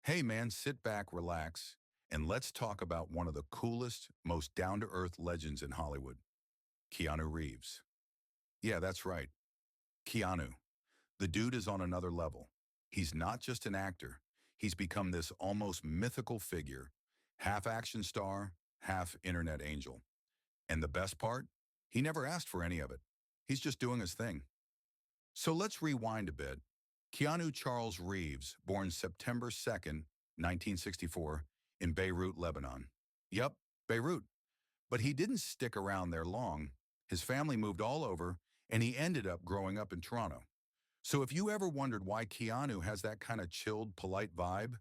Hey man, sit back, relax, and let's talk about one of the coolest, most down-to-earth legends in Hollywood, Keanu Reeves. Yeah, that's right, Keanu. The dude is on another level. He's not just an actor. He's become this almost mythical figure, half action star, half internet angel. And the best part? He never asked for any of it. He's just doing his thing. So let's rewind a bit. Keanu Charles Reeves, born September 2nd, 1964, in Beirut, Lebanon. Yep, Beirut. But he didn't stick around there long. His family moved all over, and he ended up growing up in Toronto. So if you ever wondered why Keanu has that kind of chilled, polite vibe,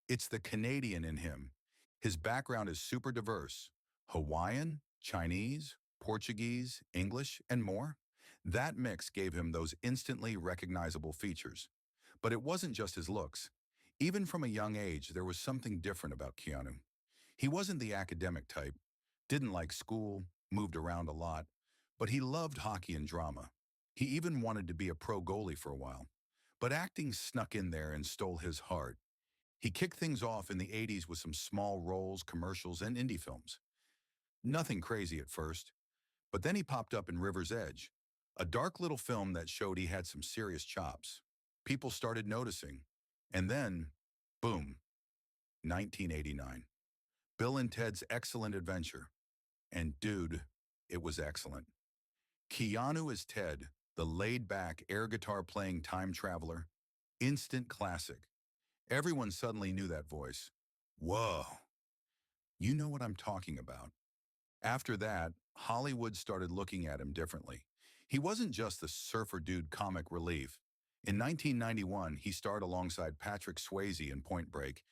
it's the Canadian in him. His background is super diverse. Hawaiian, Chinese, Portuguese, English, and more. That mix gave him those instantly recognizable features. But it wasn't just his looks. Even from a young age, there was something different about Keanu. He wasn't the academic type, didn't like school, moved around a lot, but he loved hockey and drama. He even wanted to be a pro goalie for a while. But acting snuck in there and stole his heart. He kicked things off in the 80s with some small roles, commercials, and indie films. Nothing crazy at first, but then he popped up in River's Edge, a dark little film that showed he had some serious chops. People started noticing. And then, boom, 1989. Bill and Ted's Excellent Adventure. And dude, it was excellent. Keanu as Ted, the laid-back air guitar-playing time traveler, instant classic. Everyone suddenly knew that voice. Whoa, you know what I'm talking about. After that, Hollywood started looking at him differently. He wasn't just the surfer dude comic relief. In 1991, he starred alongside Patrick Swayze in Point Break,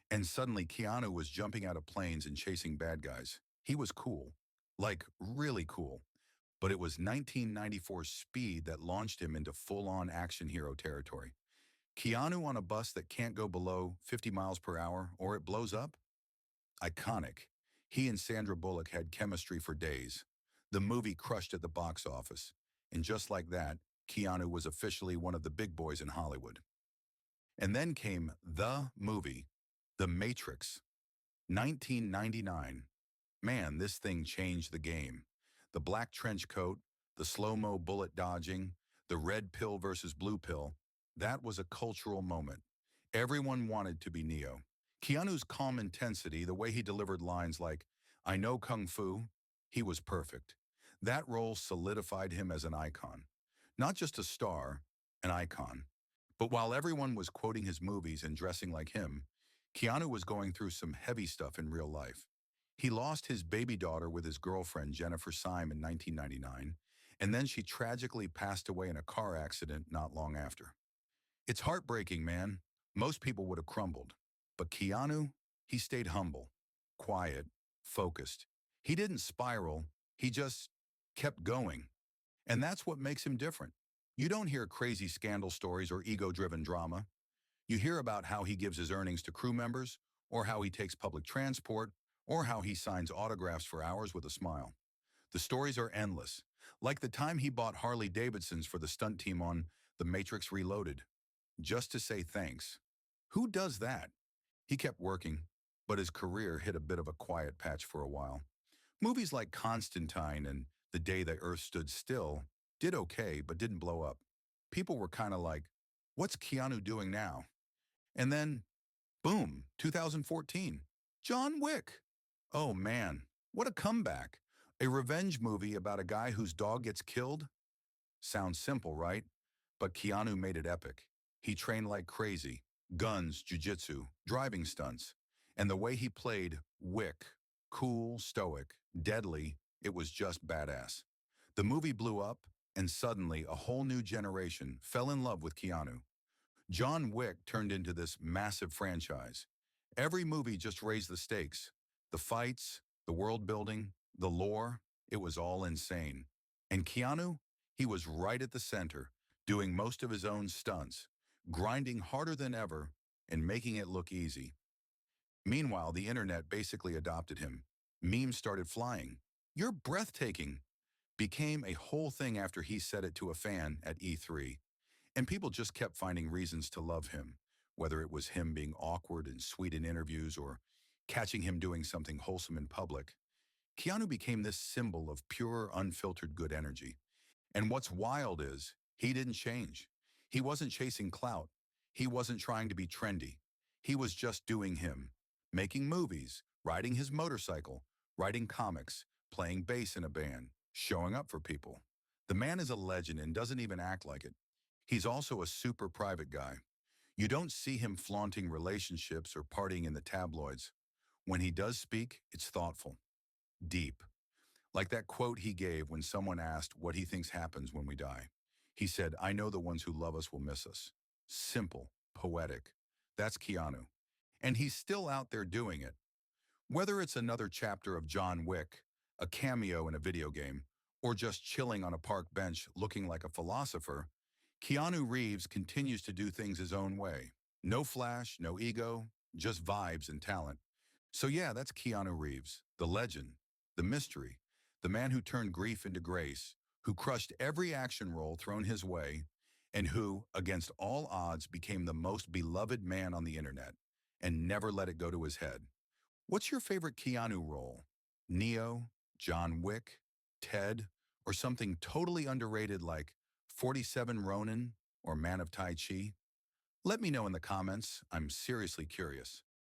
and suddenly Keanu was jumping out of planes and chasing bad guys. He was cool. Like, really cool. But it was 1994's Speed that launched him into full-on action hero territory. Keanu on a bus that can't go below 50 miles per hour or it blows up? Iconic. He and Sandra Bullock had chemistry for days. The movie crushed at the box office. And just like that, Keanu was officially one of the big boys in Hollywood. And then came the movie, The Matrix, 1999. Man, this thing changed the game. The black trench coat, the slow-mo bullet dodging, the red pill versus blue pill, that was a cultural moment. Everyone wanted to be Neo. Keanu's calm intensity, the way he delivered lines like, I know Kung Fu, he was perfect. That role solidified him as an icon. Not just a star, an icon. But while everyone was quoting his movies and dressing like him, Keanu was going through some heavy stuff in real life. He lost his baby daughter with his girlfriend, Jennifer Syme, in 1999, and then she tragically passed away in a car accident not long after. It's heartbreaking, man. Most people would have crumbled. But Keanu, he stayed humble, quiet, focused. He didn't spiral, he just kept going. And that's what makes him different. You don't hear crazy scandal stories or ego-driven drama. You hear about how he gives his earnings to crew members, or how he takes public transport, or how he signs autographs for hours with a smile. The stories are endless, like the time he bought Harley Davidsons for the stunt team on The Matrix Reloaded, just to say thanks. Who does that? He kept working, but his career hit a bit of a quiet patch for a while. Movies like Constantine and The Day the Earth Stood Still did okay, but didn't blow up. People were kind of like, what's Keanu doing now? And then, boom, 2014, John Wick. Oh man, what a comeback. A revenge movie about a guy whose dog gets killed? Sounds simple, right? But Keanu made it epic. He trained like crazy. Guns, jujitsu, driving stunts. And the way he played Wick, cool, stoic, deadly, it was just badass. The movie blew up, and suddenly a whole new generation fell in love with Keanu. John Wick turned into this massive franchise. Every movie just raised the stakes. The fights, the world building, the lore, it was all insane. And Keanu, he was right at the center, doing most of his own stunts, grinding harder than ever, and making it look easy. Meanwhile, the internet basically adopted him. Memes started flying. You're breathtaking became a whole thing after he said it to a fan at E3. And people just kept finding reasons to love him. Whether it was him being awkward and sweet in interviews or catching him doing something wholesome in public, Keanu became this symbol of pure, unfiltered good energy. And what's wild is he didn't change. He wasn't chasing clout. He wasn't trying to be trendy. He was just doing him, making movies, riding his motorcycle, writing comics, playing bass in a band, showing up for people. The man is a legend and doesn't even act like it. He's also a super private guy. You don't see him flaunting relationships or partying in the tabloids. When he does speak, it's thoughtful, deep. Like that quote he gave when someone asked what he thinks happens when we die. He said, "I know the ones who love us will miss us." Simple, poetic. That's Keanu. And he's still out there doing it. Whether it's another chapter of John Wick, a cameo in a video game, or just chilling on a park bench looking like a philosopher, Keanu Reeves continues to do things his own way. No flash, no ego, just vibes and talent. So yeah, that's Keanu Reeves, the legend, the mystery, the man who turned grief into grace, who crushed every action role thrown his way, and who, against all odds, became the most beloved man on the internet and never let it go to his head. What's your favorite Keanu role? Neo, John Wick, Ted, or something totally underrated like 47 Ronin or Man of Tai Chi? Let me know in the comments. I'm seriously curious.